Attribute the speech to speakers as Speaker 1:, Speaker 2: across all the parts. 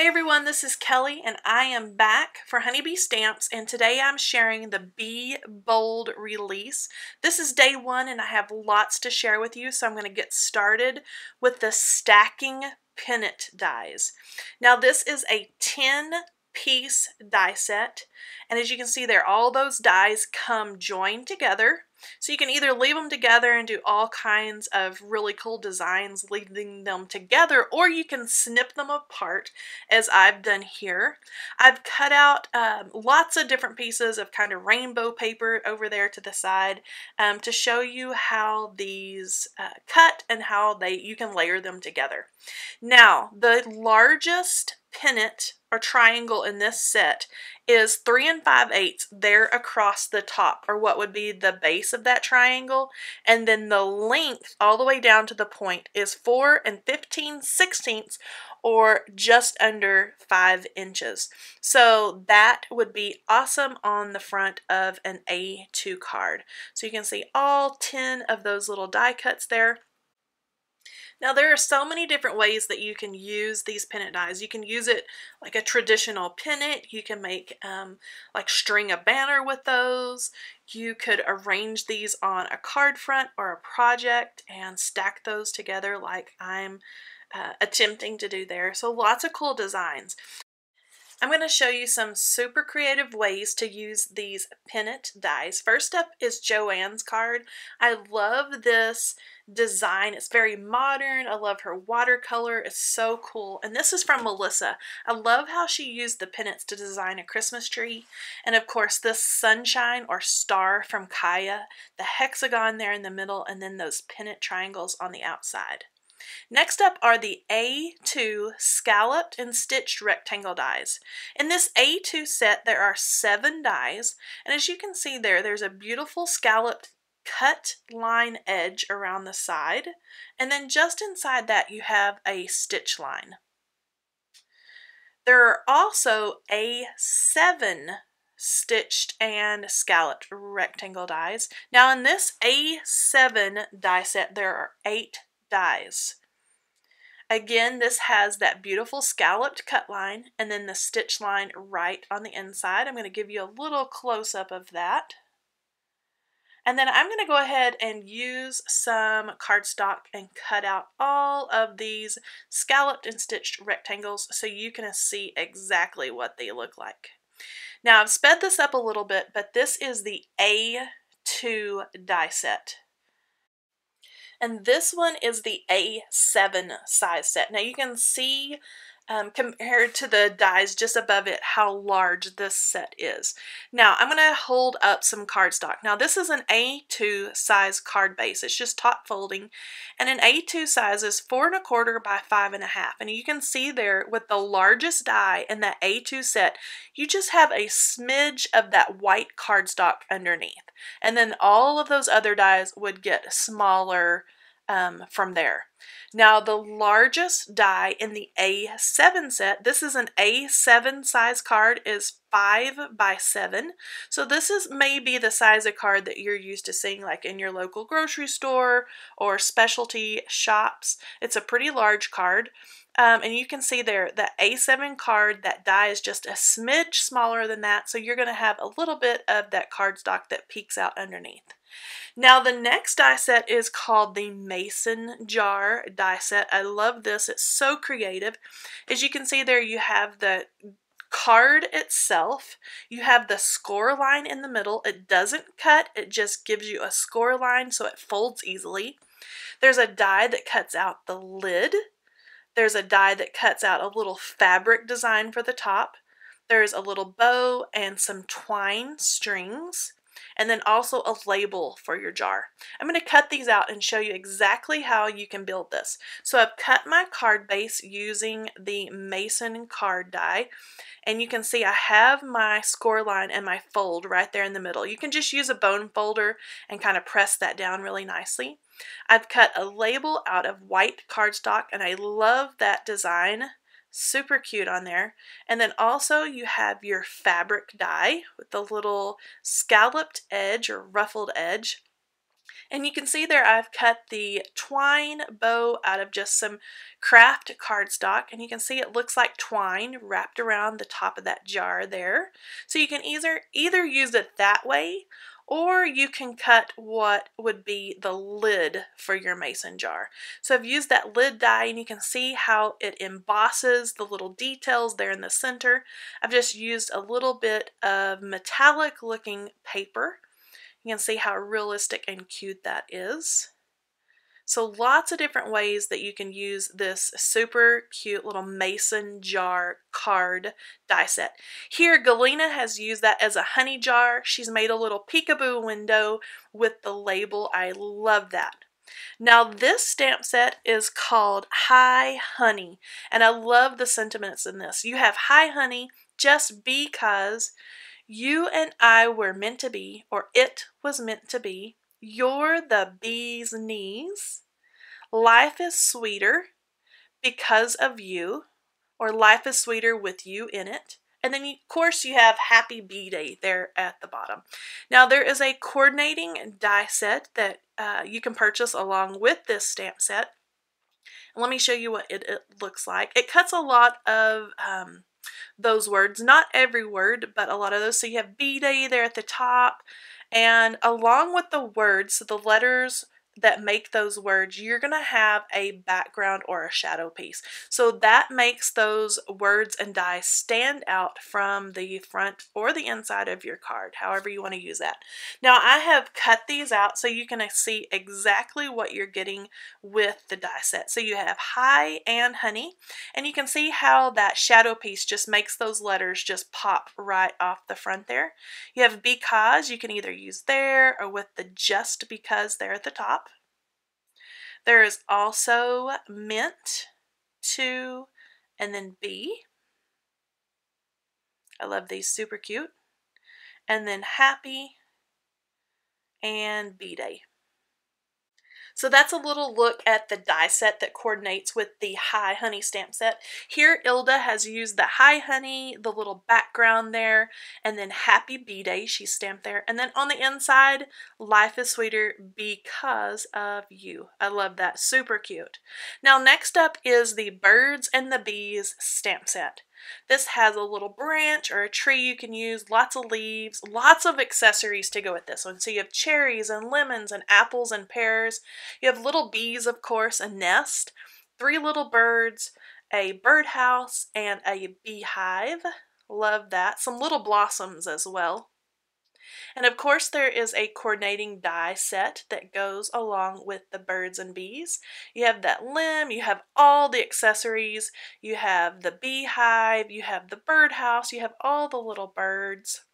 Speaker 1: Hey everyone, this is Kelly and I am back for Honeybee Stamps, and today I'm sharing the Be Bold release. This is day one and I have lots to share with you, so I'm going to get started with the stacking pennant dies. Now this is a 10-piece die set, and as you can see there, all those dies come joined together. So you can either leave them together and do all kinds of really cool designs leaving them together, or you can snip them apart as I've done here. I've cut out lots of different pieces of kind of rainbow paper over there to the side to show you how these cut and how you can layer them together. Now, the largest pennant or triangle in this set is 3 5/8 there across the top, or what would be the base of that triangle, and then the length all the way down to the point is 4 15/16, or just under 5 inches. So that would be awesome on the front of an A2 card. So you can see all 10 of those little die cuts there. Now there are so many different ways that you can use these pennant dies. You can use it like a traditional pennant. You can make like string a banner with those. You could arrange these on a card front or a project and stack those together like I'm attempting to do there. So lots of cool designs. I'm going to show you some super creative ways to use these pennant dies. First up is Joanne's card. I love this design. It's very modern. I love her watercolor. It's so cool. And this is from Melissa. I love how she used the pennants to design a Christmas tree. And of course this sunshine or star from Kaya, the hexagon there in the middle, and then those pennant triangles on the outside. Next up are the A2 scalloped and stitched rectangle dies. In this A2 set there are 7 dies, and as you can see there, there's a beautiful scalloped cut line edge around the side, and then just inside that you have a stitch line. There are also A7 stitched and scalloped rectangle dies. Now in this A7 die set there are 8 dies. Again, this has that beautiful scalloped cut line and then the stitch line right on the inside. I'm going to give you a little close-up of that. And then I'm going to go ahead and use some cardstock and cut out all of these scalloped and stitched rectangles so you can see exactly what they look like. Now I've sped this up a little bit, but this is the A2 die set. And this one is the A7 size set. Now you can see compared to the dies just above it how large this set is. Now I'm going to hold up some cardstock. Now this is an A2 size card base. It's just top folding, and an A2 size is 4 1/4 by 5 1/2. And you can see there with the largest die in that A2 set, you just have a smidge of that white cardstock underneath, and then all of those other dies would get smaller from there. Now the largest die in the A7 set, this is an A7 size card, is 5 by 7. So this is maybe the size of card that you're used to seeing like in your local grocery store or specialty shops. It's a pretty large card. And you can see there the A7 card, that die is just a smidge smaller than that, so you're going to have a little bit of that cardstock that peeks out underneath. Now the next die set is called the Mason Jar die set. I love this. It's so creative. As you can see there, you have the card itself, you have the score line in the middle. It doesn't cut, it just gives you a score line so it folds easily. There's a die that cuts out the lid. There's a die that cuts out a little fabric design for the top. There's a little bow and some twine strings, and then also a label for your jar. I'm going to cut these out and show you exactly how you can build this. So I've cut my card base using the Mason card die, and you can see I have my score line and my fold right there in the middle. You can just use a bone folder and kind of press that down really nicely. I've cut a label out of white cardstock, and I love that design. Super cute on there. And then also you have your fabric die with the little scalloped edge or ruffled edge. And you can see there I've cut the twine bow out of just some craft cardstock, and you can see it looks like twine wrapped around the top of that jar there. So you can either use it that way, or you can cut what would be the lid for your mason jar. So I've used that lid die, and you can see how it embosses the little details there in the center. I've just used a little bit of metallic looking paper. You can see how realistic and cute that is. So lots of different ways that you can use this super cute little mason jar card die set. Here, Galena has used that as a honey jar. She's made a little peekaboo window with the label. I love that. Now this stamp set is called Hi Honey, and I love the sentiments in this. You have Hi Honey just because you and I were meant to be, or it was meant to be. You're the bee's knees. Life is sweeter because of you, or life is sweeter with you in it. And then, of course, you have Happy Bee Day there at the bottom. Now, there is a coordinating die set that you can purchase along with this stamp set. And let me show you what it looks like. It cuts a lot of those words, not every word, but a lot of those. So you have Bee Day there at the top, and along with the words, so the letters that make those words, you're going to have a background or a shadow piece. So that makes those words and die stand out from the front or the inside of your card, however you want to use that. Now I have cut these out so you can see exactly what you're getting with the die set. So you have Hi and Honey, and you can see how that shadow piece just makes those letters just pop right off the front there. You have Because, you can either use there or with the Just Because there at the top. There is also Meant to, and then Be. I love these, super cute. And then Happy and Bee Day. So that's a little look at the die set that coordinates with the Hi Honey stamp set. Here Ilda has used the Hi Honey, the little background there, and then Happy Bee Day, she's stamped there. And then on the inside, Life is Sweeter Because of You. I love that, super cute. Now next up is the Birds and the Bees stamp set. This has a little branch or a tree you can use, lots of leaves, lots of accessories to go with this one. So you have cherries and lemons and apples and pears. You have little bees, of course, a nest, 3 little birds, a birdhouse, and a beehive. Love that. Some little blossoms as well. And of course there is a coordinating die set that goes along with the birds and bees. You have that limb, you have all the accessories, you have the beehive, you have the birdhouse, you have all the little birds.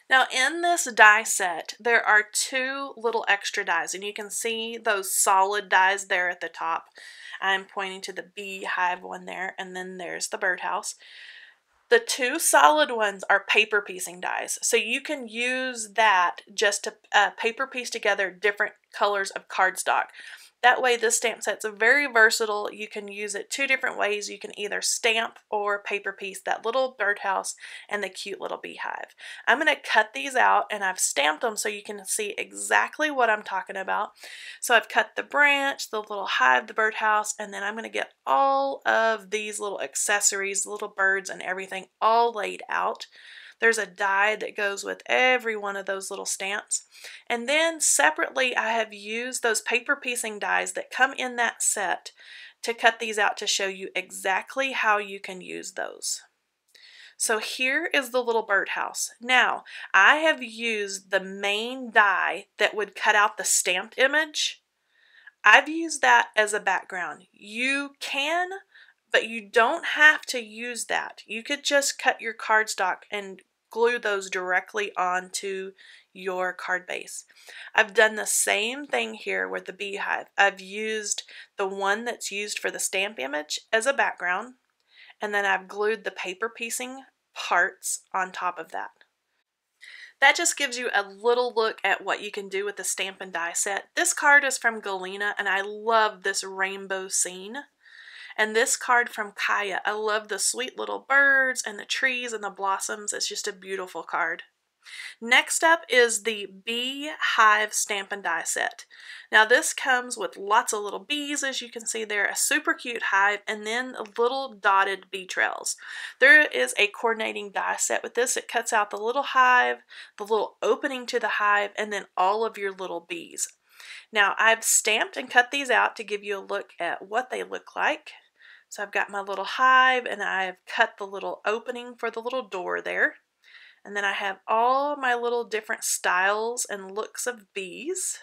Speaker 1: Now in this die set, there are 2 little extra dies, and you can see those solid dies there at the top. I'm pointing to the beehive one there, and then there's the birdhouse. The 2 solid ones are paper piecing dies, so you can use that just to paper piece together different colors of cardstock. That way this stamp set's very versatile. You can use it 2 different ways. You can either stamp or paper piece that little birdhouse and the cute little beehive. I'm going to cut these out, and I've stamped them so you can see exactly what I'm talking about. So I've cut the branch, the little hive, the birdhouse, and then I'm going to get all of these little accessories, little birds and everything all laid out. There's a die that goes with every one of those little stamps. And then separately, I have used those paper piecing dies that come in that set to cut these out to show you exactly how you can use those. So here is the little birdhouse. Now, I have used the main die that would cut out the stamped image. I've used that as a background. You can, but you don't have to use that. You could just cut your cardstock and glue those directly onto your card base. I've done the same thing here with the beehive. I've used the one that's used for the stamp image as a background, and then I've glued the paper piecing parts on top of that. That just gives you a little look at what you can do with the stamp and die set. This card is from Galena, and I love this rainbow scene. And this card from Kaya, I love the sweet little birds and the trees and the blossoms. It's just a beautiful card. Next up is the Bee Hive Stamp and Die Set. Now this comes with lots of little bees, as you can see there, a super cute hive, and then little dotted bee trails. There is a coordinating die set with this. It cuts out the little hive, the little opening to the hive, and then all of your little bees. Now I've stamped and cut these out to give you a look at what they look like. So I've got my little hive, and I've cut the little opening for the little door there. And then I have all my little different styles and looks of bees.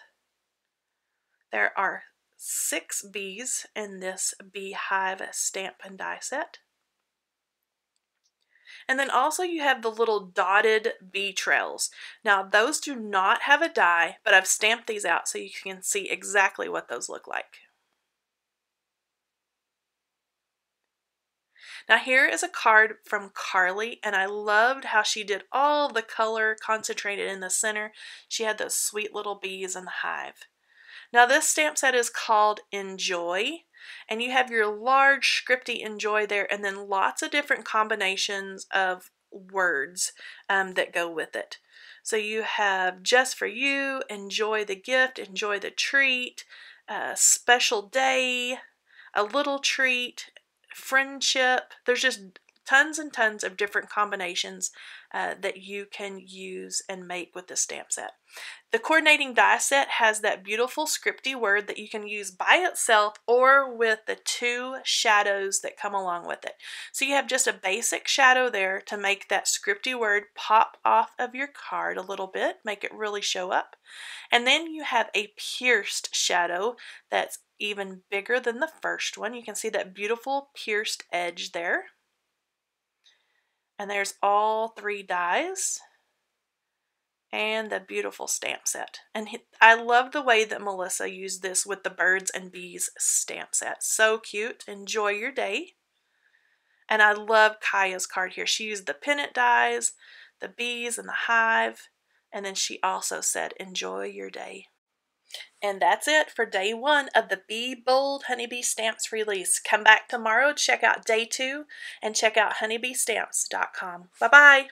Speaker 1: There are 6 bees in this Bee Hive Stamp and Die Set. And then also you have the little dotted bee trails. Now those do not have a die, but I've stamped these out so you can see exactly what those look like. Now here is a card from Carly, and I loved how she did all the color concentrated in the center. She had those sweet little bees in the hive. Now this stamp set is called Enjoy, and you have your large scripty Enjoy there, and then lots of different combinations of words that go with it. So you have Just for You, Enjoy the Gift, Enjoy the Treat, Special Day, A Little Treat, Friendship. There's just tons and tons of different combinations that you can use and make with this stamp set. The coordinating die set has that beautiful scripty word that you can use by itself or with the 2 shadows that come along with it. So you have just a basic shadow there to make that scripty word pop off of your card a little bit, make it really show up. And then you have a pierced shadow that's even bigger than the first one. You can see that beautiful pierced edge there. And there's all 3 dies and the beautiful stamp set. And I love the way that Melissa used this with the birds and bees stamp set. So cute. Enjoy your day. And I love Kaya's card here. She used the pennant dies, the bees and the hive, and then she also said, enjoy your day. And that's it for day 1 of the Be Bold Honeybee Stamps release. Come back tomorrow, check out day 2, and check out honeybeestamps.com. Bye-bye.